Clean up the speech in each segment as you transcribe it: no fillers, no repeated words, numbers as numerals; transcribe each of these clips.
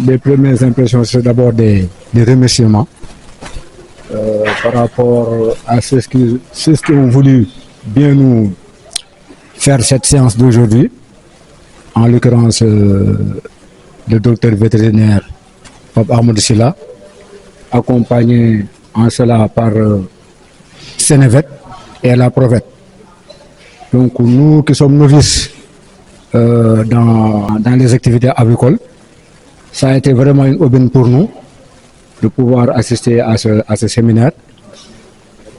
les premières impressions, c'est d'abord des remerciements par rapport à ceux qui ont voulu bien nous faire cette séance d'aujourd'hui. En l'occurrence, le docteur vétérinaire Pape Ahmadou Sylla, accompagné en cela par Sénévet et la Provet. Donc nous qui sommes novices dans les activités avicoles, ça a été vraiment une aubaine pour nous de pouvoir assister à ce séminaire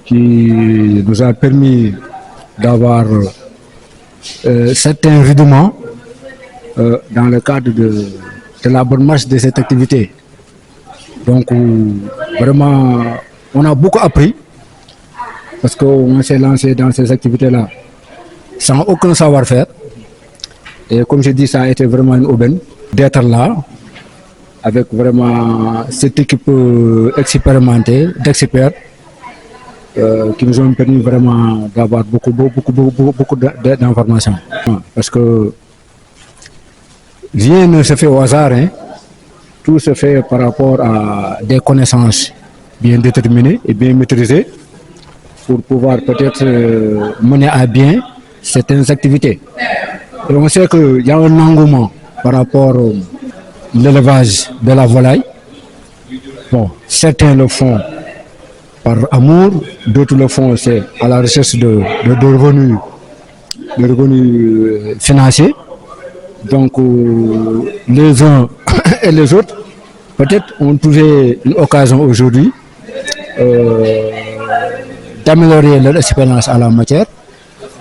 qui nous a permis d'avoir certains rudiments dans le cadre de la bonne marche de cette activité. Donc vraiment, on a beaucoup appris parce qu'on s'est lancé dans ces activités-là sans aucun savoir-faire. Et comme je dis, ça a été vraiment une aubaine d'être là avec vraiment cette équipe expérimentée, d'experts qui nous ont permis vraiment d'avoir beaucoup d'informations. Parce que rien ne se fait au hasard, hein. Tout se fait par rapport à des connaissances bien déterminées et bien maîtrisées pour pouvoir peut-être mener à bien certaines activités. Et on sait qu'il y a un engouement par rapport à l'élevage de la volaille. Bon, certains le font par amour, d'autres le font c'est à la recherche de revenus financiers. Donc les uns et les autres peut-être ont trouvé une occasion aujourd'hui d'améliorer leur expérience à la matière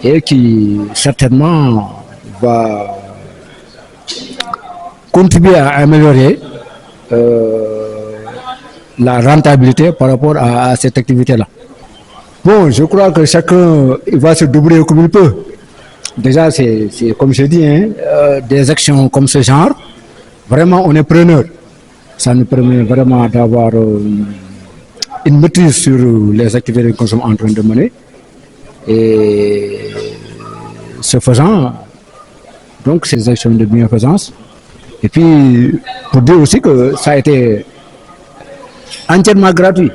et qui certainement va contribuer à améliorer la rentabilité par rapport à cette activité-là. Bon, je crois que chacun va se débrouiller comme il peut. Déjà, c'est comme je dis, hein, des actions comme ce genre, vraiment on est preneur. Ça nous permet vraiment d'avoir une maîtrise sur les activités que nous sommes en train de mener. Et ce faisant, donc ces actions de bienfaisance. Et puis, pour dire aussi que ça a été entièrement gratuit.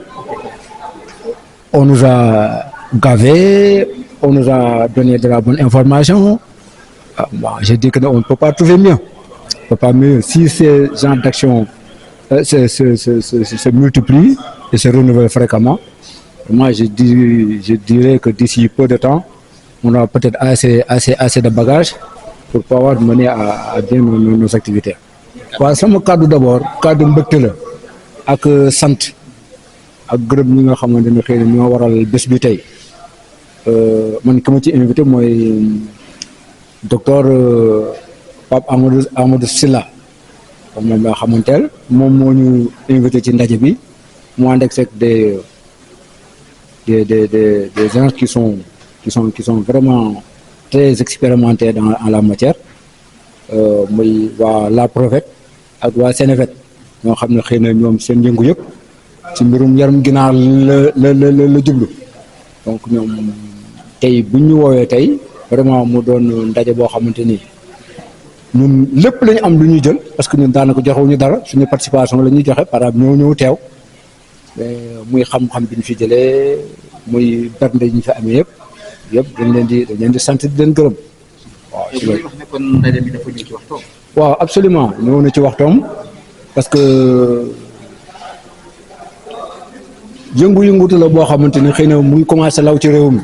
On nous a gavé, on nous a donné de la bonne information. Je dis qu'on ne peut pas trouver mieux. On ne peut pas mieux. Si ces genres d'actions se multiplient et se renouvellent fréquemment, moi je dirais que d'ici peu de temps, on a peut-être assez de bagages pour pouvoir mener à bien nos activités. Waaw sama cadre d'abord cadre mbégte la ak sant ak gërëm ñi nga xamante ne xëy na ñoo waral bés bi tey man ki ma ci invité mooy docteur Pape Ahmadou Sylla moom laa xamanteel moom moo ñu invité ci ndaje bi mu ànd ak des gens qui sont vraiment très expérimentés en la matière muy waa la Provet ak waa Sénévet ñoo xam ne xëy na ñoom seen yëngu yëpp ci mbirum yarum ginaar la jublu donc ñoom tey bu ñu woowee tey vraiment mu doon ndaje boo xamante ni ñun lépp la ñu am lu ñuy jël parce que ñun daanaka joxewuñu dara suñu participation la ñuy joxe par exemple ñëw teew muy xam-xam bi ñu fi jëlee muy bernde yi ñu fi amee yëpp dañ leen di sant di leen gërëm. waaw ci loolu wax ne kon ndaje bi dafa ñëw ci waxtoom. waaw absolument ñëw na ci waxtoom parce que yëngu-yëngutu la boo xamante ni xëy na mu ngi commencé law ci réew mi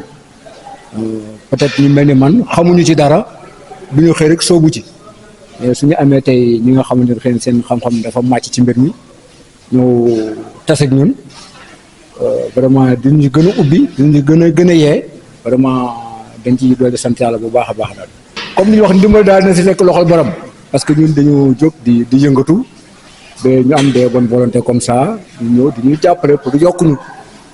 peut-être ñu mel ni man xamuñu ci dara du ñu xëy rek soobu ci mais suñu amee tey ñi nga xamante ne xëy na seen xam-xam dafa màcc ci mbir mi ñëw tas ak ñun vraiment duñu gën a ubbi duñu gën a yee vraiment dañ ciy doole sant yàlla bu baax a baax daal. comme ni ñu wax ndimbal daal na si fekk loxol borom parce que ñun dañoo jóg di yëngatu ba ñu am des bonnes volontés comme ça ñu ñëw di ñu jàppale pour yokk ñu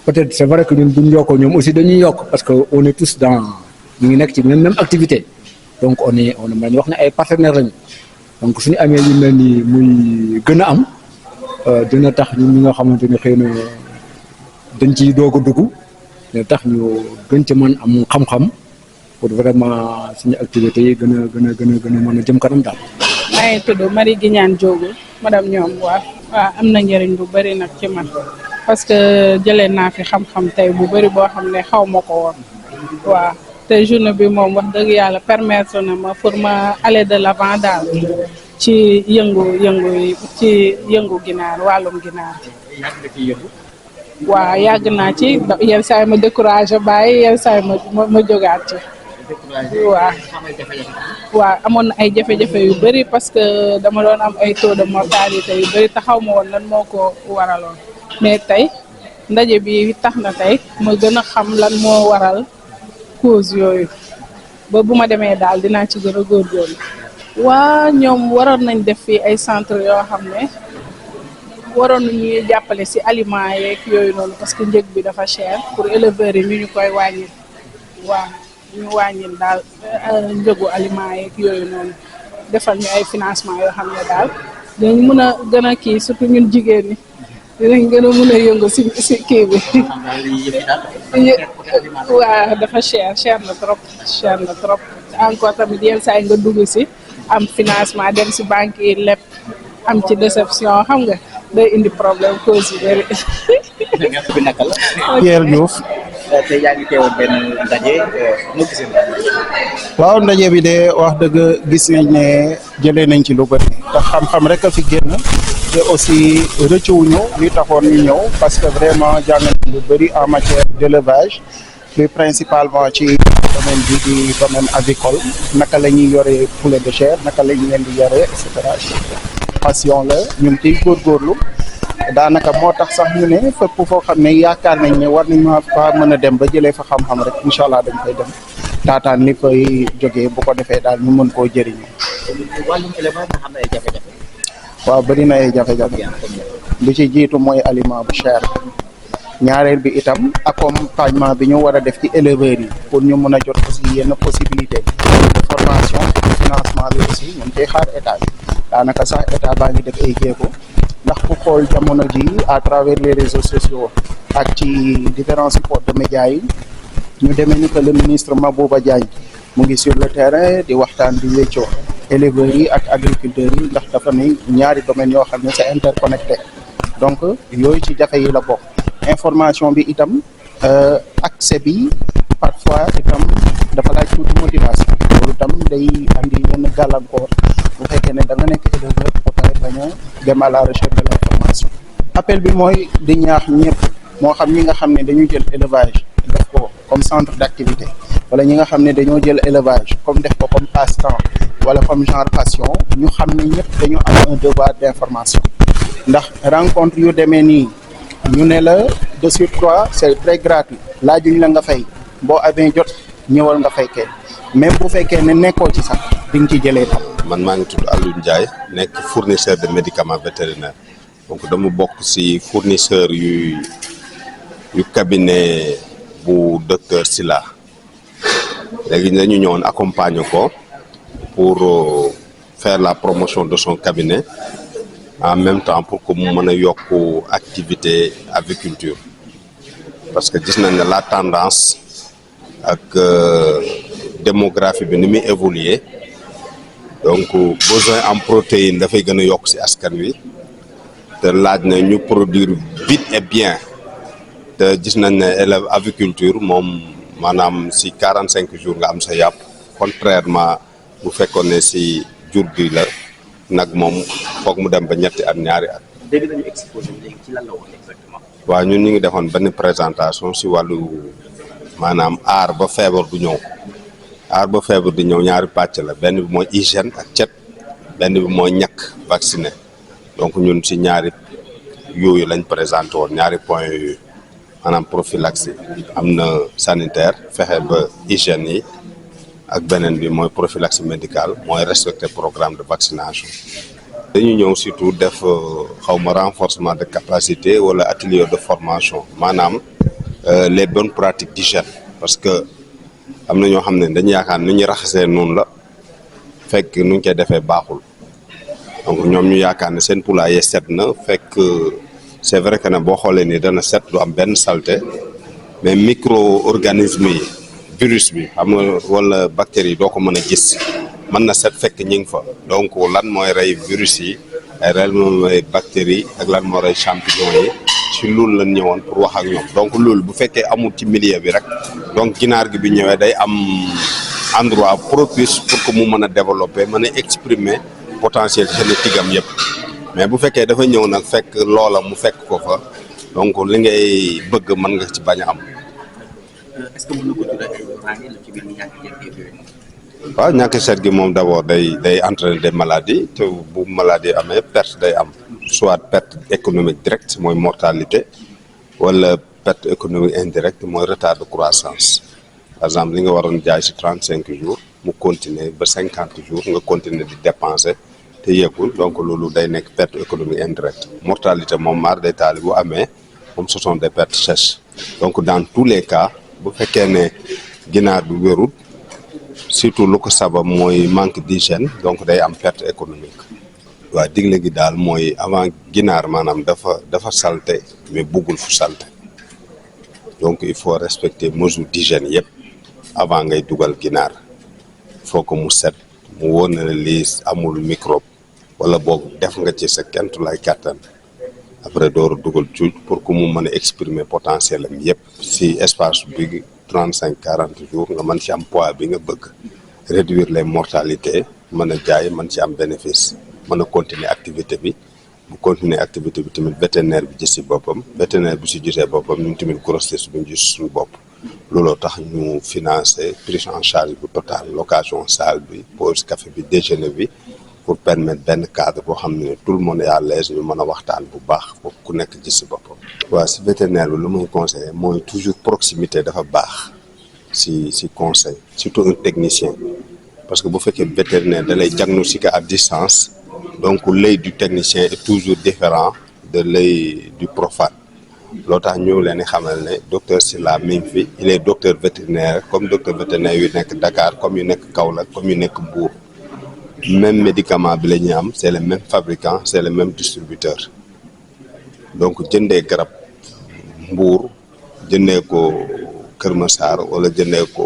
peut-être c'est vrai que ñun bu ñu yokkoo ñoom aussi dañuy yokk parce que on est tous ñu ngi nekk ci même activité donc on mën nañu wax ne ay partenaires lañu donc suñu amee yu mel ni muy gën a am dina tax ñun ñi nga xamante ni xëy na dañ ciy doog a dugg dina tax ñu gën ci mën am xam-xam pour vraiment suñu activités yi gën a mën a jëm kanam daal. maa ngi tudd Marie Guignane Diogo madame ñoom waaw am na njëriñ bu bëri nag ci man parce que jëlee naa fi xam-xam tey bu bëri boo xam ne xaw ma ko woon waaw te journée bi moom wax dëgg yàlla permettre na ma pour ma aller de l'avant daal ci yëngu ginaar wàllum ginaar. waaw yàgg naa ci yenn saa yi ma découragé bàyyi yenn saa yi ma jógaat ci. waaw amoon na ay jafe-jafe yu bëri parce que dama doon am ay taux de mortalité yu bëri taxaw ma woon lan moo ko waraloon mais tey ndaje bi tax na tey ma gën a xam lan moo waral cause yooyu ba bu ma demee daal dinaa ci gën a góorgóorlu. waa ñoom waroon nañ def fii ay centre yoo xam ne waroon nañuy jàppale ci aliments yeeg yooyu noonu parce que njëg bi dafa cher pour éleveurs yi ñu koy wàññil waaw ñu wàññil daal njëgu aliments yeeg yooyu noonu defal ñu ay financement yoo xam ne daal dinañ mën a gën a kii surtout ñun jigéen ñi dinañ gën a mën a yëngu ci kii bi waaw dafa cher na trop encore tamit yenn saa yi nga dugg ci am financement dem ci banque yi lépp am ci déception xam nga day indi problème cause yu bëri. bi naka la. Pierre Diouf. te yaa ngi teewoon benn ndaje noo gisee. waaw ndaje bi de wax dëgg gis nañ ne jëlee nañ ci lu bëri te xam-xam rek a fi génn te aussi rëccuwuñu li taxoon ñu ñëw parce que vraiment jàng nañ lu bëri en matière d'élevage plus principalement ci domaine bi di domaine avicole naka la ñuy yore poulet de chair naka la ñu leen di yore et cetera. passion la ñu ngi ciy góorgóorlu daanaka moo tax sax ñu ne fépp foo xam ne yaakaar nañ ne war nañ ma fa mën a dem ba jëlee fa xam-xam rek incha allah dañ koy dem taataan li koy jógee bu ko defee daal ñu mën koo jëriñu. wàllum élevage nga xam ne ay jafe-jafe. waaw bëri na ay jafe-jafe bi ci jiitu mooy aliment bu cher ñaareel bi itam accompagnement bi ñu war a def ci éleveurs yi pour ñu mën a jot aussi yenn possibilité de formation financement bi aussi ñu ngi koy xaar état bi daanaka sax état baa ngi def ay jéego ndax ku xool jamono ji à travers les réseaux sociaux ak ci différents supports de médias yi ñu demee ni que le ministre Mabouba Diagne mu ngi sur le terrain di waxtaan di wéccoo éleveurs yi ak agriculteurs yi ndax dafa ne ñaari domaines yoo xam ne c'est interconnecté donc yooyu ci jafe yi la bokk information bi itam accès bi parfois itam dafa laaj tuuti motivation loolu itam day andi yenn gàllankoor bu fekkee ne da nga nekk éleveur ba pare bañ a dem à la recherche de l'information appel bi mooy di ñaax ñëpp moo xam ñi nga xam ne dañu jël élevage def ko comme centre d'activité wala ñi nga xam ne dañoo jël élevage comme def ko comme passe-temps wala comme genre passion ñu xam ne ñëpp dañu am un devoir d'information ndax rencontre yu demee nii ñu ne la de surcroît c'est très gratuit laajuñ la nga fay boo amee jot ñëwal nga fekkee même bu fekkee ne nekkoo ci sax di nga ci jëlee tam. man maa ngi tudd Aliou Ndiaye nekk fournisseur de médicaments vétérinaires donc dama bokk ci fournisseur yu cabinet bu docteur Sylla léegi dañu ñëwoon accompagner ko pour faire la promotion de son cabinet en même temps pour que mu mën a yokk activité aviculture parce que gis nañ ne la tendance ak démographie bi ni muy évoluer donc besoin en protéines dafay gën a yokk ci askan wi te laaj na ñu produire vite et bien te gis nañ ne élève aviculture moom maanaam ci 45 jours nga am sa yàpp contrairement bu fekkoon ne ci jur gi la nag moom foog mu dem ba ñetti at ñaari at. dégg nañu exposé léegi ci lan la woon exactement. waaw ñun ñu ngi defoon benn présentation ci wàllu maanaam aar ba feebar du ñëw aar ba feebar di ñëw ñaari pàcc la benn bi mooy hygiène ak cet benn bi mooy ñàkk vacciné donc ñun ci ñaari yooyu lañ présenté woon ñaari point yooyu maanaam prophylaxie am na sanitaire fexe ba hygiène yi ak beneen bi mooy prophylaxie médicale mooy respecter programme de vaccination. dañu ñëw surtout def xawma renforcement de capacité wala atelier de formation maanaam les bonnes pratiques d'hygiène parce que am na ñoo xam ne dañu yaakaar ni ñuy raxasee noonu la fekk nu ñu koy defee baaxul donc ñoom ñu yaakaar ne seen poulailler set na fekk c'est vrai que ne boo xoolee ni dana set du am benn saleté mais micro-organismes yi virus bi xam nga wala bactéries yi doo ko mën a gis mën na set fekk ñi ngi fa donc lan mooy rey virus yi ay lan mooy bactéries ak lan moo rey champignon yi ci loolu lañ ñëwoon pour wax ak ñoom. donc loolu bu fekkee amul ci milieu bi rek donc ginaar gi bi ñëwee day am endroit propice pour que mu mën a développer mën a exprimer potentiel génétique am yëpp mais bu fekkee dafa ñëw nag fekk loola mu fekk ko fa donc li ngay bëgg mën nga ci bañ a am. est-ce que mën na ko tuddee ay loraange lu ci biir ñàkk jëf yooyu. waaw ñàkk seet gi moom d'abord day entraîner des maladies te bu maladie amee perte day am soit perte économique directe mooy mortalité wala perte économique indirecte mooy retard de croissance par exemple li nga waroon jaay ci 35 jours mu continuer ba 50 jours nga continuer di dépenser te yëgul donc loolu day nekk perte économique indirecte. mortalité moom maar day taali bu amee moom ce sont des pertes sèches donc dans tous les cas bu fekkee ne ginaar bi wérul surtout lu ko sabab mooy manque d'hygiène donc day am perte économique. waa digle gi daal mooy avant ginaar maanaam dafa salte mais buggul fu salte donc il faut respecter mesures d'hygiène yëpp avant ngay dugal ginaar faut que mu set mu wóor na lii amul microbe wala boog def nga ci sa kentu lay kàttan après door a dugal cuuj pour que mu mën a exprimer potentiel am yëpp si espace bi 35-40 jours nga mën ci am poids bi nga bëgg réduire les mortalités mën a jaay mën ci am bénéfice mën a continuer activité bi bu continuer activité bi tamit vétérinaire bi gis si boppam vétérinaire bi si gisee boppam ñun tamit grossesse bi ñu gis suñu bopp looloo tax ñu financer prise en charge bu total location salle bi pause café bi déjeuner bi pour permettre benn cadre boo xam ne tout le monde est à l'aise ñu mën a waxtaan bu baax foofu ku nekk gis si boppam. waaw si vétérinaire bi lu muy conseiller mooy toujours proximité dafa baax si conseil surtout un technicien parce que bu fekkee vétérinaire da lay diagnostiquer à distance donc l'œil du technicien est toujours différent de l'œil du profane loo tax ñu leen di xamal ne docteur Sylla mi ngi fi il est docteur vétérinaire comme docteur vétérinaire yu nekk Dakar comme yu nekk Kaolack comme yu nekk Mbour. même médicament bi la ñuy am c'est le même fabricant c'est le même distributeur donc jëndee garab Mbour jëndee ko Kër Massar wala jëndee ko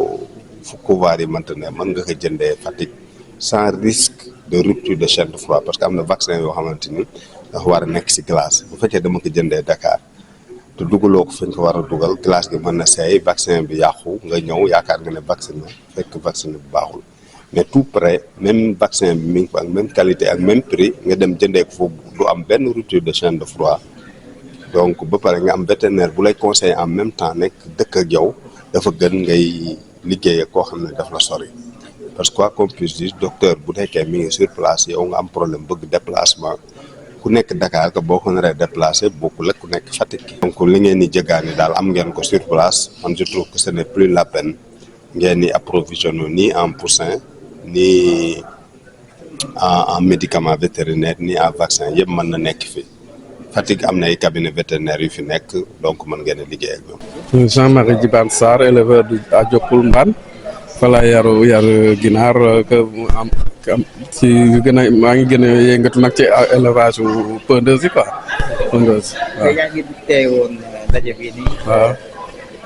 fu couvoir yi mënta ne mën nga ko jëndee Fatick sans risque de rupture de chaîne de froid parce que am na vaccin yoo xamante ni dafa war a nekk ci glace bu fekkee dama ko jëndee Dakar te dugaloo ko fañ ko war a dugal glace gi mën na seey vaccin bi yàqu nga ñëw yaakaar nga ne vaccin fekk vaccin bu baaxul. mais tout près même vaccin bi mi ngi ak même qualité ak même prix nga dem jëndee ko foofu du am benn rupture de chaîne de froid donc ba pare nga am vétérinaire bu lay conseiller en même temps nekk dëkk ak yow dafa gën ngay liggéey ak koo xam ne daf la sori parce que quoi qu'on puisse dire docteur bu nekkee mi ngi sur place yow nga am problème bëgg déplacement ku nekk Dakar que boo ko naree déplacé bokkul ak ku nekk Fatick. donc li ngeen di jëgaani daal am ngeen ko sur place man je trouve que ce n'est plus la peine ngeen di approvisionner ni en poussin ni en médicament vétérinaire ni en vaccin yëpp mën na nekk fi Fatick am na ay cabinet vétérinaire yu fi nekk donc mën ngeen a liggéey ak ñoom. Jean-Marie Djibane Sarr éleveur à Diokoul Mbane fa la yar ginaar que am ci gën a maa ngi gën a yëngatu nag ci élevage pondeuse yi quoi pondeuse waaw. yaa ngi teewoon ndaje bi nii. waaw.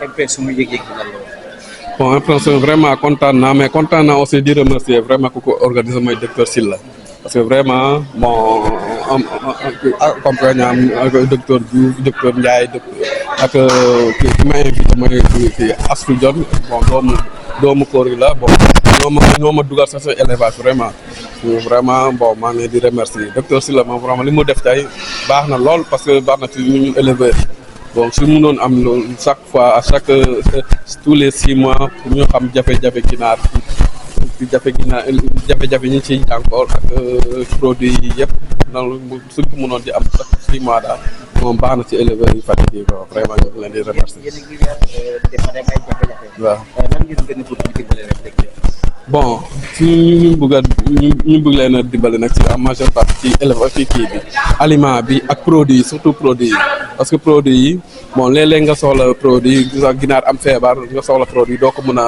impression yëg-yëg bi lan la. bon impression vraiment kontaan naa mais kontaan naa aussi di remercier vraiment ku ko organiser mooy docteur Sylla parce que vraiment bon accompagnant ak docteur Diouf docteur Ndiaye ak ki ma invité mooy kii Astou Dione bon doomu koor gi la bon ñoo ma dugal sa élevage vraiment bon maa ngi di remercier docteur Sylla moom vraiment li mu def tey baax na lool parce que baax na ci ñun éleveurs bon su mu noonu am loolu chaque fois à chaque tous les 6 mois pour ñu xam jafe-jafe ginaar jafe-jafe ñu ci encore ak produit yi yëpp noonu suñ ko mënoon di am chaque 6 mois daal moom baax na ci éleveurs yi Fatick yi quoi vraiment ñu ngi leen di remercier. yéen a ngi dafa dem ay jafe-jafe. waaw lan ngeen gën a bëgg dimbale rek bon si ñu bëgg leen a dimbale nag ci en majeure partie ci élevage ci kii bi aliment bi ak produit yi surtout produit yi parce que produit yi bon léeg-léeg nga soxla produit ginaar am feebar nga soxla produit doo ko mën a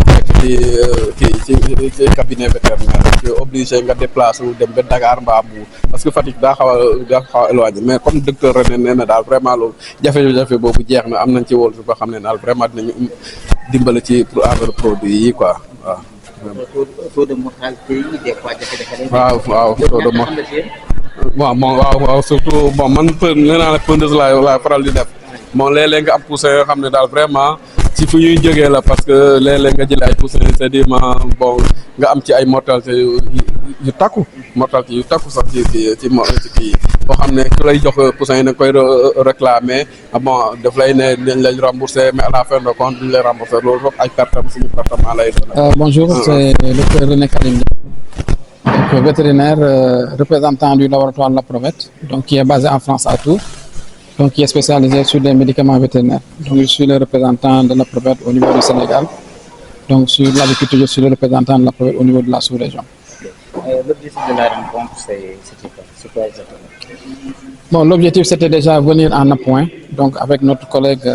fekk ci cabinet vétérinaire tu es obligé nga déplacer wu dem ba Dakar mbaa Mbour parce que Fatick daa xaw a éloigné mais comme docteur René nee na daal vraiment loolu jafe-jafe boobu jeex na am nañ ci wóolu ba xam ne daal vraiment dinañu dimbale ci pour affaire produit yi quoi waaw. taux de mortalité yi des fois jafe-jafe waaw taux de mort waaw waaw surtout bon man nee naa la pondeuse laay faral di def bon léeg-léeg nga am poussin yoo xam ne daal vraiment ci fu ñuy jógee la parce que léeg-léeg nga jëlee ay poussin c'est-à-dire bon nga am ci ay mortalité yu takku mortalité yu takku sax ci kii boo xam ne ku lay jox poussin yi da nga koy réclamer bon daf lay ne dañ lay rembourser mais à la fin de compte duñ lay rembourser loolu foofu ay pertam suñu pertement lay doon. Bonjour, c'est le docteur René Kalim, donc vétérinaire, représentant du laboratoire La Provette, donc qui est basé en France à Tours, donc qui est spécialisé sur les médicaments vétérinaires. Donc je suis le représentant de La Provette au niveau du Sénégal. Donc sur l'agriculture, je suis le représentant de La Provette au niveau de la sous-région. L'objectif de la rencontre, c'est quoi exactement? Bon, l'objectif c'était déjà venir en appoint, donc avec notre collègue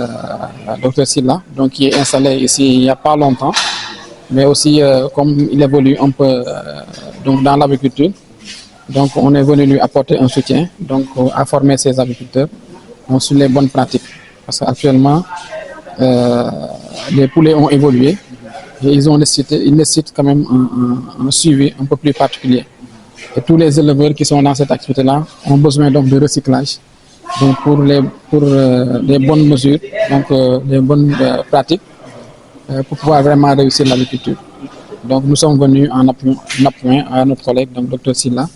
Dr Silla, donc qui est installé ici il n'y a pas longtemps, mais aussi comme il évolue un peu donc dans l'agriculture, donc on est venu lui apporter un soutien, donc à former ses agriculteurs donc, sur les bonnes pratiques, parce qu'actuellement les poulets ont évolué et ils nécessitent quand même un suivi un peu plus particulier. Et tous les éleveurs qui sont dans cette activité-là ont besoin donc de recyclage, donc pour les bonnes mesures, donc les bonnes pratiques, pour pouvoir vraiment réussir l'agriculture. Donc nous sommes venus en appui à notre collègue, donc Dr Silla,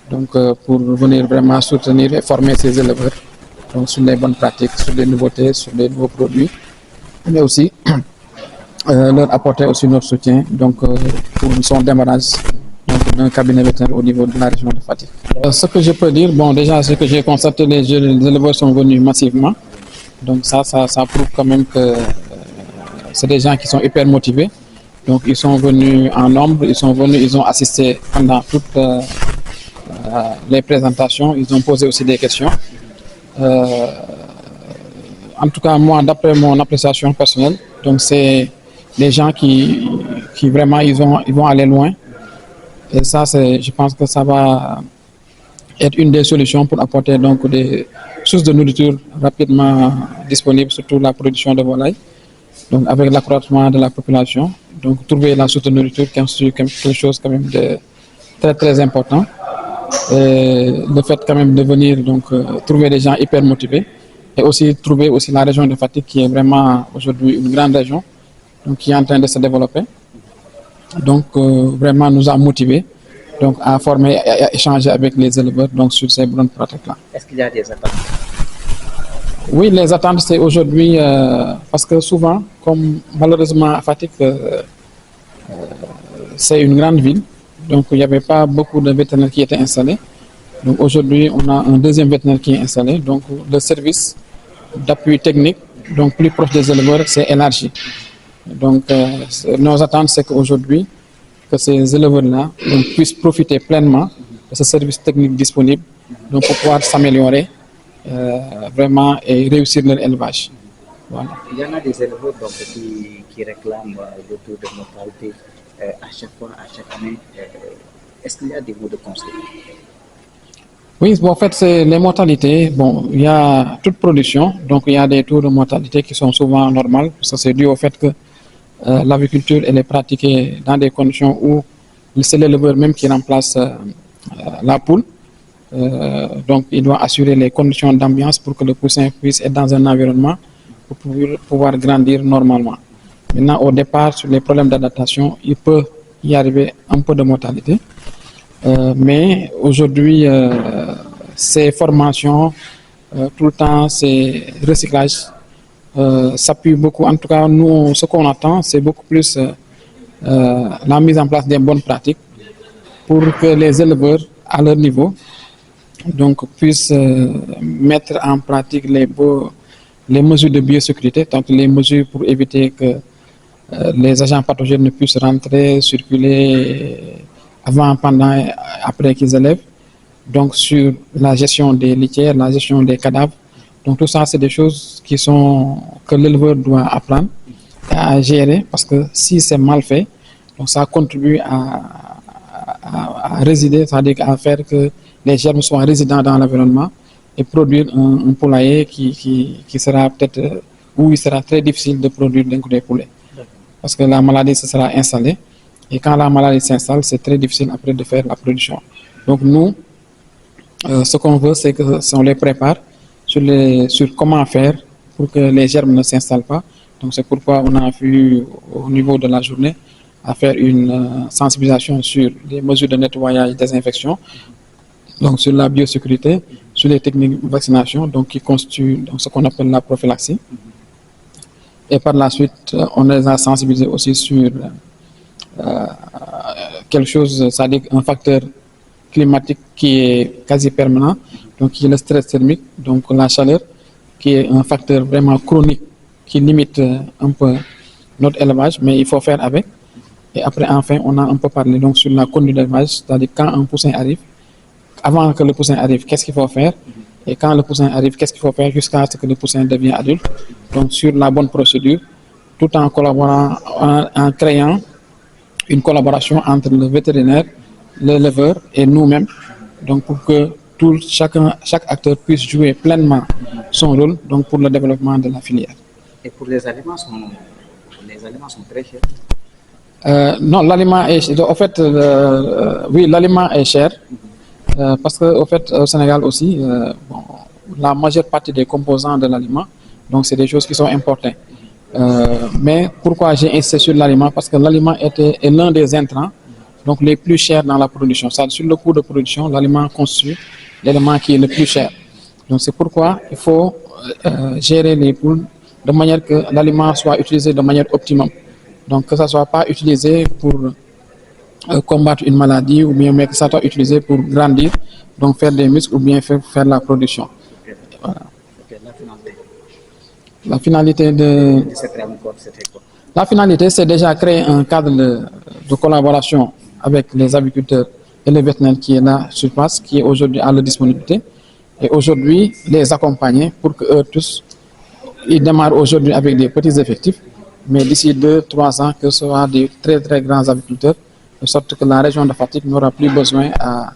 donc pour venir vraiment soutenir et former ces éleveurs donc sur les bonnes pratiques, sur les nouveautés, sur les nouveaux produits, mais aussi leur apporter aussi notre soutien donc pour son démarrage d'un cabinet vétérinaire au niveau de la région de Fatick. Ce que je peux dire, bon déjà ce que j'ai constaté, les éleveurs sont venus massivement, donc ça prouve quand même que c'est des gens qui sont hyper motivés, donc ils sont venus en nombre, ils ont assisté pendant toutes les présentations, ils ont posé aussi des questions. En tout cas moi, d'après mon appréciation personnelle, donc c'est des gens qui vraiment ils vont aller loin. Et ça, je pense que ça va être une des solutions pour apporter donc des sources de nourriture rapidement disponibles, surtout la production de volailles. Donc avec l'accroissement de la population, donc trouver la source de nourriture constitue quelque chose quand même de très très important. Et le fait quand même de venir donc trouver des gens hyper motivés et aussi trouver aussi la région de Fatick qui est vraiment aujourd'hui une grande région, donc qui est en train de se développer. Donc vraiment nous a motivés donc à former et à échanger avec les éleveurs donc sur ces bonnes pratiques-là. Est-ce qu'il y a des attentes? Oui, les attentes c'est aujourd'hui parce que souvent, comme malheureusement à Fatick c'est une grande ville, donc il n'y avait pas beaucoup de vétérinaires qui étaient installés. Donc aujourd'hui on a un deuxième vétérinaire qui est installé, donc le service d'appui technique donc plus proche des éleveurs c'est élargi. Donc nos attentes c'est qu'aujourd'hui que ces éleveurs-là puissent profiter pleinement de ce service technique disponible donc pour pouvoir s'améliorer vraiment et réussir leur élevage. Voilà. Il y en a des éleveurs donc, qui réclament le taux de mortalité à chaque fois, à chaque année. Est-ce qu'il y a des mots de conseil? Oui, bon, en fait, c'est les mortalités. Bon, il y a toute production, donc il y a des taux de mortalité qui sont souvent normaux. Ça, c'est dû au fait que l'aviculture elle est pratiquée dans des conditions où c'est l'éleveur même qui remplace la poule. Donc il doit assurer les conditions d'ambiance pour que le poussin puisse être dans un environnement pour pouvoir grandir normalement. Maintenant au départ sur les problèmes d'adaptation il peut y arriver un peu de mortalité, mais aujourd'hui ces formations tout le temps ces recyclages s'appuie beaucoup. En tout cas, nous, ce qu'on attend, c'est beaucoup plus la mise en place des bonnes pratiques pour que les éleveurs, à leur niveau, donc, puissent mettre en pratique les mesures de biosécurité, donc les mesures pour éviter que les agents pathogènes ne puissent rentrer, circuler avant, pendant et après qu'ils élèvent. Donc, sur la gestion des litières, la gestion des cadavres. Donc tout ça, c'est des choses que l'éleveur doit apprendre à gérer parce que si c'est mal fait, donc ça contribue à résider, c'est-à-dire à faire que les germes soient résidents dans l'environnement et produire un poulailler qui sera peut-être, où il sera très difficile de produire des poulets. Parce que la maladie se sera installée Et quand la maladie s'installe, c'est très difficile après de faire la production. Donc nous, ce qu'on veut, c'est qu'on les prépare sur comment faire pour que les germes ne s'installent pas. Donc c'est pourquoi on a vu au niveau de la journée à faire une sensibilisation sur les mesures de nettoyage et désinfection, donc sur la biosécurité, sur les techniques de vaccination, donc qui constituent donc, ce qu'on appelle la prophylaxie. Et par la suite, on les a sensibilisés aussi sur quelque chose, c'est-à-dire un facteur climatique qui est quasi permanent, donc qui est le stress thermique, donc la chaleur, qui est un facteur vraiment chronique qui limite un peu notre élevage, mais il faut faire avec. Et après, enfin, on a un peu parlé donc sur la conduite d'élevage, c'est-à-dire quand un poussin arrive, avant que le poussin arrive, qu'est-ce qu'il faut faire? Et quand le poussin arrive, qu'est-ce qu'il faut faire jusqu'à ce que le poussin devienne adulte? Donc sur la bonne procédure, tout en collaborant, en créant une collaboration entre le vétérinaire, l'éleveur et nous-mêmes, donc pour que chaque acteur puisse jouer pleinement son rôle donc pour le développement de la filière. Et pour les aliments sont très chers. Non, l'aliment est, en fait, oui, l'aliment est cher parce que au fait au Sénégal aussi, bon, la majeure partie des composants de l'aliment, donc c'est des choses qui sont importées. Mais pourquoi j'ai insisté sur l'aliment? Parce que l'aliment est l'un des intrants donc les plus chers dans la production. Ça, sur le coût de production, l'aliment constitue l'élément qui est le plus cher. Donc c'est pourquoi il faut gérer les poules de manière que l'aliment soit utilisé de manière optimum. Donc que ça ne soit pas utilisé pour combattre une maladie ou bien mais que ça soit utilisé pour grandir, donc faire des muscles ou bien faire la production. Voilà. La finalité de la finalité, c'est déjà créer un cadre de collaboration avec les agriculteurs et les vétérinaires qui est là sur place, qui est aujourd'hui à leur disponibilité, et aujourd'hui les accompagner pour que eux tous, ils démarrent aujourd'hui avec des petits effectifs, mais d'ici 2-3 ans, que ce soit des très très grands agriculteurs, de sorte que la région de Fatick n'aura plus besoin à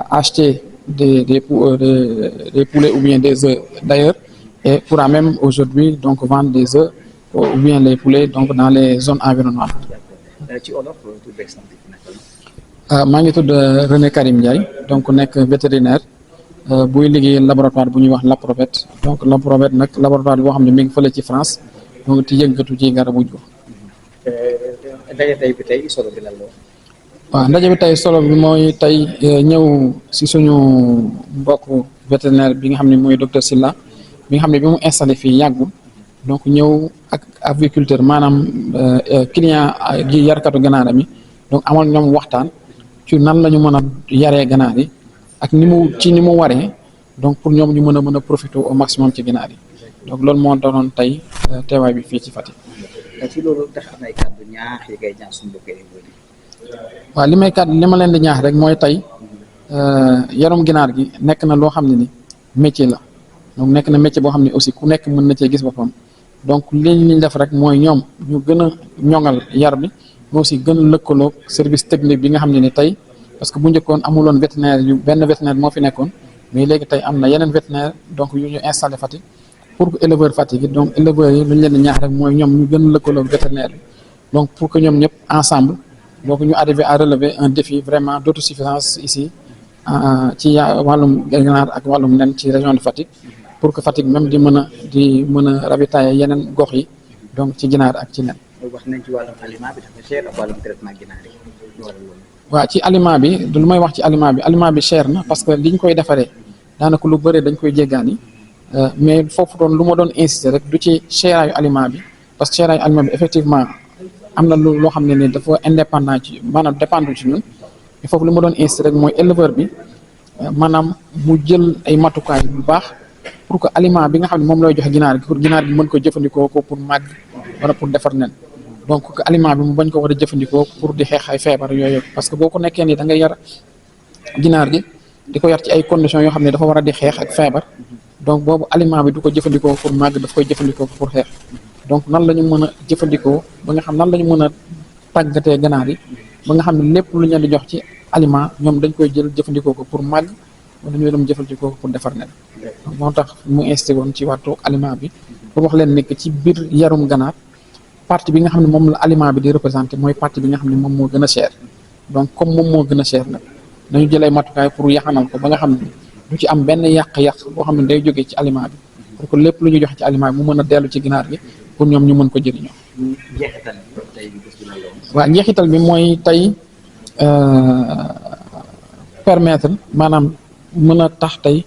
acheter des poulets ou bien des œufs d'ailleurs, et pourra même aujourd'hui donc vendre des œufs ou bien les poulets donc dans les zones environnantes. maa ngi tudd René Karim Ndiaye donc nekk vétérinaire buy liggéey laboratoire bu ñuy wax Laprovet. Donc Laprovet nag laboratoire boo xam ne mi ngi fële ci France donc di yëngatu ci garabu jur. ndaje tey bi tey solo bi lan la. waaw ndaje bi tey solo bi mooy tey ñëw si suñu mbokk vétérinaire bi nga xam ne mooy docteur Sylla bi nga xam ne bi mu installé fii yàggul donc ñëw ak aviculteur maanaam client gi yarkatu ganaar mi donc amal ñoom waxtaan ci nan la ñu mën a yaree ganaar yi ak ni mu waree donc pour ñoom ñu mën a profiter au maximum ci ganaar yi donc loolu moo doonoon tey teewaay bi fii ci Fatick. ci loolu tax am ay kàddu ñaax yi ngay ñaax suñu mbokk yi. waaw li ma leen di ñaax rek mooy tey yarum ginaar gi nekk na loo xam ne ni métier la donc nekk na métier boo xam ne aussi ku nekk mën na cee gis boppam donc li ñu def rek mooy ñoom ñu gën a ñoŋal yar bi mais aussi gën a lëkkaloo service technique bi nga xam ne ni tey parce que bu njëkkoon amuloon vétérinaire yu benn vétérinaire moo fi nekkoon mais léegi tey am na yeneen vétérinaire donc yu ñu installé Fatick pour que éleveur Fatick yi donc éleveurs yi lu ñu leen di ñaax rek mooy ñoom ñu gën a lëkkaloo vétérinaire bi donc pour que ñoom ñëpp ensemble donc ñu arriver à relever un défi vraiment d'autosuffisance ici ci wàllum ganaar ak wàllum nen ci région de Fatick pour que Fatick même di mën a ravitailler yeneen gox yi donc ci ginaar ak ci nen. wax nañ ci wàllum aliment bi dafa cher ak wàllum traitement ginaar yi. waaw ci aliment bi lu may wax ci aliment bi cher na parce que liñ koy defaree daanaka lu bëre dañ koy jéggaani mais foofu doon lu ma doon insister rek du ci cheraayu aliment bi parce que cheraayu aliment bi effectivement am na loo xam ne ni dafa indépendant ci maanaam dépendre ci ñun mais foofu lu ma doon insister rek mooy éleveur bi maanaam mu jël ay matukaay bu baax pour que aliment bi nga xam ne moom lay joxe ginaar gi pour ginaar gi mën ko jëfandikoo ko pour màgg wala pour defar nen donc que aliment bi mu bañ ko war a jëfandikoo pour di xeex ay feebar yooyu parce que boo ko nekkee ni da ngay yar ginaar gi di ko yar ci ay conditions yoo xam ne dafa war a di xeex ak feebar donc boobu aliment bi du ko jëfandikoo pour màgg daf koy jëfandikoo pour xeex donc nan la ñu mën a jëfandikoo ba nga xam nan la ñu mën a tàggatee ganaar yi ba nga xam ne lépp lu ñu di jox ci aliment ñoom dañ koy jël jëfandikoo ko pour màgg wala ñu dem jëfandikoo ko pour defar nen moo tax mu insisté woon ci wàllu aliment bi pour wax leen nekk ci biir yarum ganaar partie bi nga xam ne moom la aliment bi di représenté mooy partie bi nga xam ne moom moo gën a cher donc comme moom moo gën a cher nag nañu jël ay matukaay pour yaxanal ko ba nga xam ne du ci am benn yàq-yàq boo xam ne day jógee ci aliment bi pour que lépp lu ñu joxe ci aliment bi mu mën a dellu ci ginaar gi pour ñoom ñu mën ko jëriñoo. njeexital bi tey bés bi la lool. waaw njeexital bi mooy tey permettre maanaam mën a tax tey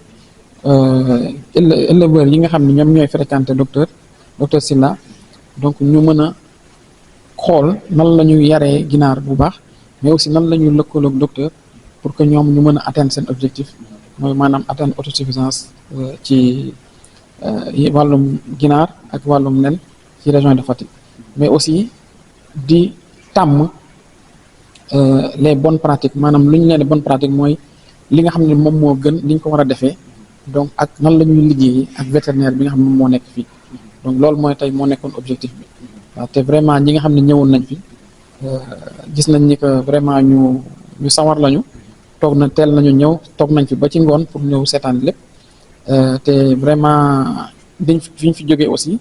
éleveurs yi nga xam ne ñoom ñooy fréquenter docteur Sylla donc ñu mën a xool nan la ñu yaree ginaar bu baax mais aussi nan la ñu lëkkaloog docteur pour que ñoom ñu mën a atteindre seen objectif mooy maanaam atteindre autosuffisance ci wàllum ginaar ak wàllum nen ci région de Fatick mais aussi di tàmm les bonnes pratiques maanaam lu ñu leen di bonne pratique mooy li nga xam ne moom moo gën li ñu ko war a defee donc ak nan la ñuy liggéeyee ak vétérinaire bi nga xam ne moom moo nekk fii donc loolu mooy tey moo nekkoon objectif bi waaw te vraiment ñi nga xam ne ñëwoon nañ fi gis nañ ni que vraiment ñu sawar lañu toog na teel nañu ñëw toog nañ fi ba ci ngoon pour ñëw seetaan lépp te vraiment fi ñu fi jógee aussi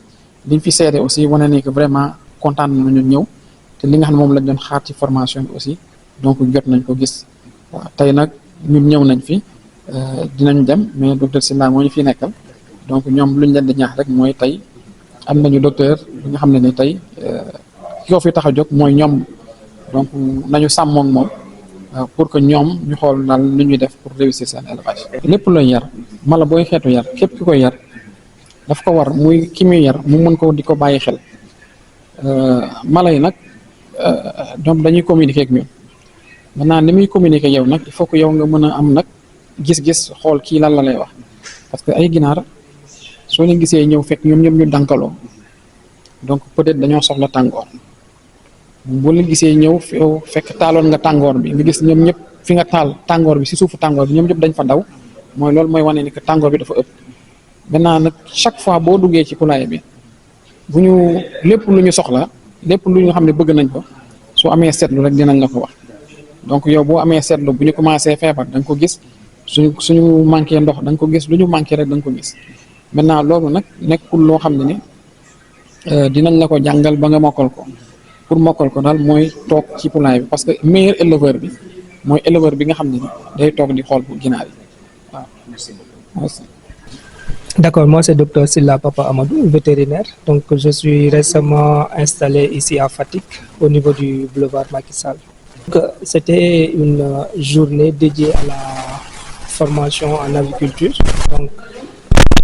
liñ fi seede aussi wane ni que vraiment kontaan nañu ñëw te li nga xam ne moom lañ doon xaar ci formation bi aussi donc jot nañ ko gis waaw tey nag ñun ñëw nañ fi dinañ dem mais docteur Sylla moo ñu fi nekkal donc ñoom luñ leen di ñaax rek mooy tey am nañu docteur bi nga xam ne ni tey ki ko fi tax a jóg mooy ñoom donc nañu sàmmoog moom pour que ñoom ñu xool daal lu ñuy def pour réussir seen élevage. lépp looy yar mala booy xeetu yar képp ki koy yar daf ko war muy ki muy yar mu mën ko di ko bàyyi xel mala yi nag donc dañuy communiquer ak ñun maintenant ni muy communiquer yow nag il faut que yow nga mën a am nag gis-gis xool kii lan la lay wax parce que ay ginaar soo leen gisee ñëw fekk ñoom ñëpp ñu dankaloo donc peut-être dañoo soxla tàngoor boo leen gisee ñëw fekk taaloon nga tàngoor bi nga gis ñoom ñëpp fi nga taal tàngoor bi si suufu tàngoor bi ñoom ñëpp dañ fa daw mooy loolu mooy wane ni que tàngoor bi dafa ëpp maintenant nag chaque fois boo duggee ci poulailler bi bu ñu lépp lu ñu soxla lépp lu ñu xam ne bëgg nañ ko soo amee seetlu rek dinañ la ko wax donc yow boo amee seetlu bu ñu commencé feebar da nga ko gis suñu manqué ndox da nga ko gis lu ñu manqué rek da nga ko gis maintenant loolu nag nekkul loo xam ne ni dinañ la ko jàngal ba nga mokkal ko pour mokkal ko daal mooy toog ci poulailler bi parce que meilleur éleveur bi mooy éleveur bi nga xam ne ni day toog di xool bu ginaar yi waaw. Merci. D'accord, moi c'est Dr Sylla Papa Amadou, vétérinaire. Donc je suis récemment installé ici à Fatick au niveau du boulevard Macky Sall. C'était une journée dédiée à la formation en aviculture. Donc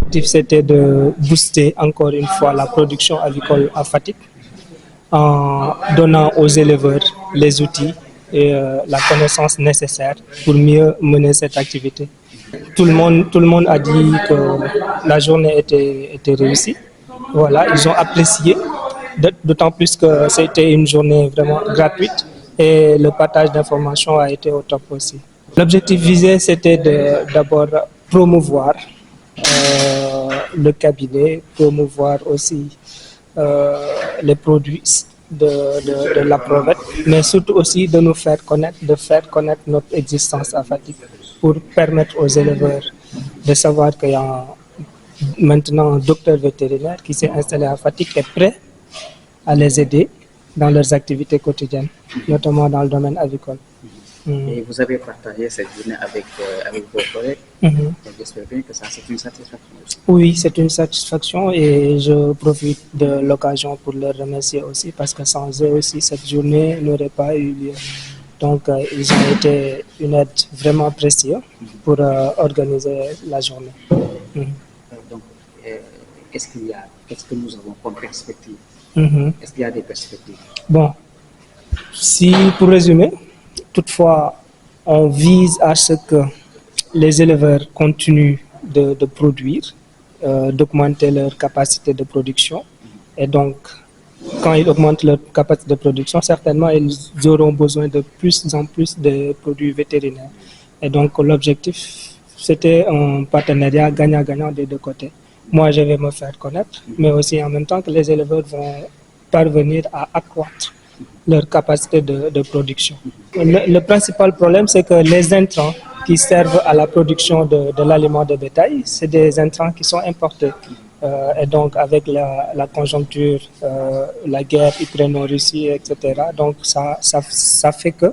l'objectif c'était de booster encore une fois la production avicole à Fatick en donnant aux éleveurs les outils et la connaissance nécessaire pour mieux mener cette activité. Tout le monde a dit que la journée était réussie. Voilà, ils ont apprécié, d'autant plus que c'était une journée vraiment gratuite et le partage d'informations a été au top aussi. L'objectif visé, c'était d'abord promouvoir le cabinet, promouvoir aussi les produits de la Provet, mais surtout aussi de nous faire connaître, de faire connaître notre existence à Fatick, pour permettre aux éleveurs de savoir qu'il y a maintenant un docteur vétérinaire qui s'est installé à Fatick et est prêt à les aider dans leurs activités quotidiennes, notamment dans le domaine avicole. Et vous avez partagé cette journée avec vos collègues. Donc j'espère bien que ça c'est une satisfaction aussi. Oui, c'est une satisfaction et je profite de l'occasion pour les remercier aussi parce que sans eux aussi cette journée n'aurait pas eu lieu. Donc ils ont été une aide vraiment précieuse pour organiser la journée. Donc qu'est-ce que nous avons comme perspective? Est-ce qu'il y a des perspectives? Bon, si pour résumer, toutefois, on vise à ce que les éleveurs continuent de produire, d'augmenter leur capacité de production. Et donc, quand ils augmentent leur capacité de production, certainement, ils auront besoin de plus en plus de produits vétérinaires. Et donc, l'objectif, c'était un partenariat gagnant-gagnant des deux côtés. Moi, je vais me faire connaître, mais aussi en même temps que les éleveurs vont parvenir à accroître leur capacité de production. Le principal problème, c'est que les intrants qui servent à la production de l'aliment de bétail, c'est des intrants qui sont importés. Et donc avec la conjoncture, la guerre ukraino-russie, etc., donc ça fait que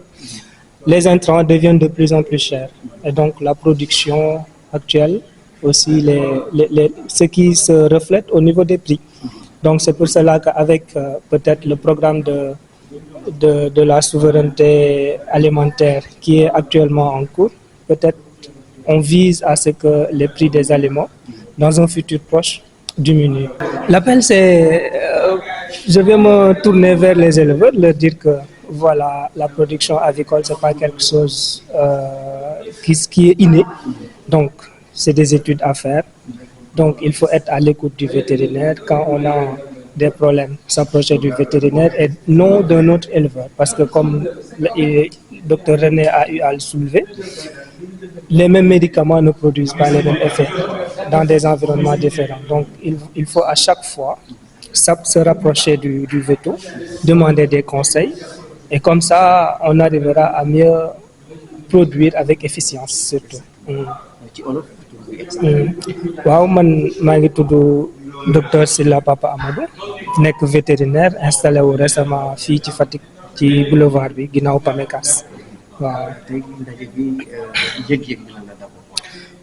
les intrants deviennent de plus en plus chers. Et donc la production actuelle, aussi ce qui se reflète au niveau des prix. Donc c'est pour cela qu'avec peut-être le programme de la souveraineté alimentaire qui est actuellement en cours, peut-être on vise à ce que les prix des aliments, dans un futur proche, diminuent. L'appel, c'est, je vais me tourner vers les éleveurs, leur dire que voilà, la production avicole, c'est pas quelque chose qui est inné. Donc, c'est des études à faire. Donc, il faut être à l'écoute du vétérinaire quand on a des problèmes, s'approcher du vétérinaire et non d'un autre éleveur. Parce que comme le docteur René a eu à le soulever, les mêmes médicaments ne produisent pas les mêmes effets dans des environnements différents. Donc, il faut à chaque fois se rapprocher du véto, demander des conseils. Et comme ça, on arrivera à mieux produire avec efficience, surtout. waaw man maa ngi tudd docteur Sylla Papa Amadou nekk vétérinaire installé wu récemment fii ci Fatick ci boulevard bi ginnaaw Pamecas waaw. tey ndaje bi yëg-yëg bi lan la d'abord.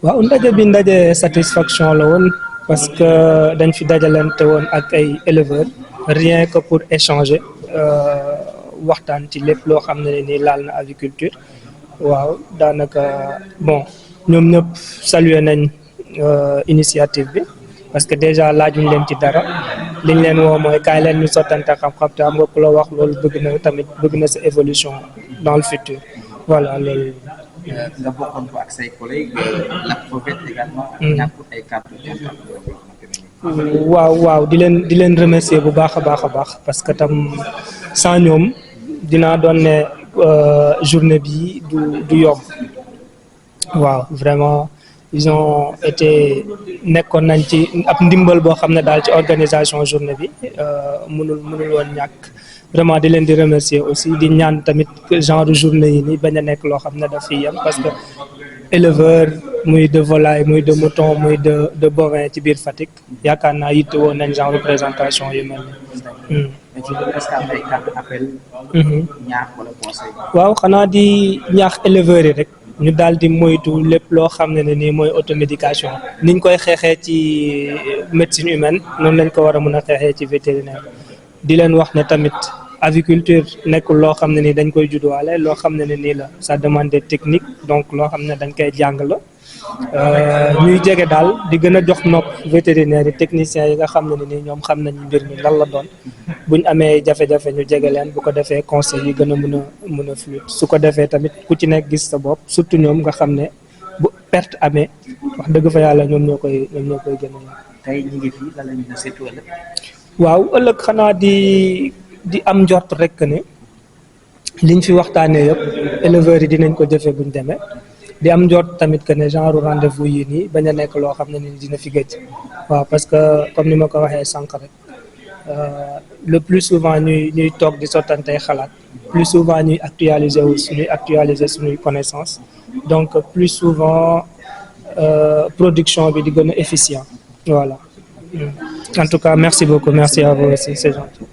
waaw ndaje bi ndaje satisfaction la woon parce que dañ fi dajalante woon ak ay éleveurs rien que pour échanger waxtaan ci lépp loo xam ne nii laal na aviculture waaw daanaka bon. ñoom ñëpp salué nañ initiative bi parce que déjà laajuñ leen ci dara liñ leen woo mooy kaay leen ñu sottante xam-xam te am nga ku la wax loolu bëgg na sa évolution dans le futur voilà loolu. nga bokkoon ko ak say collègues la Provet également. ñàkkul ay kàddu waaw di leen remercier bu baax a baax parce que tam sans ñoom dinaa doon ne journée bi du yomb. waaw vraiment ils ont été nekkoon nañ ci ab ndimbal boo xam ne daal ci organisation journée bi mënul woon ñàkk vraiment di leen di remercier aussi di ñaan tamit genre journée yi nii bañ a nekk loo xam ne daf fi yem parce que éleveur muy de volaille muy de mouton muy de bovin ci biir Fatick yaakaar naa yitte woon nañ genre présentation yu mel nii. waaw xanaa di ñaax éleveurs yi rek. ñu daal di moytu lépp loo xam ne nii mooy automédication niñ koy xeexee ci médecine humaine noonu lañ ko war a mën a xeexee ci vétérinaire di leen wax ne tamit aviculture nekkul loo xam ne nii dañ koy judduwaale loo xam ne nii la ça demande des techniques donc loo xam ne dañ koy jàng la ñuy jege daal di gën a jox nopp vétérinaire yi techniciens yi nga xam ne nii ñoom xam nañ mbir mi lan la doon buñ amee jafe-jafe ñu jege leen bu ko defee conseil yi gën a mën a fluide su ko defee tamit ku ci nekk gis sa bopp surtout ñoom nga xam ne bu perte amee wax dëgg fa yàlla ñoom ñoo koy gën a. tey ñu ngi fii lan la ñu seetu ëllëg. waaw ëllëg xanaa di am njort rek ne liñ fi waxtaanee yëpp éleveurs yi dinañ ko jëfee buñ demee. di am njort tamit que ne genre rendez-vous yi nii bañ a nekk loo xam ne ni dina fi gëj waaw parce que comme ni ma ko waxee sànq rek le plus souvent ñuy toog di sottantey xalaat plus souvent ñuy actualiser suñuy connaissance donc plus souvent production bi di gën a efficient voilà en tout cas merci beaucoup merci à vous aussi c'est gentil.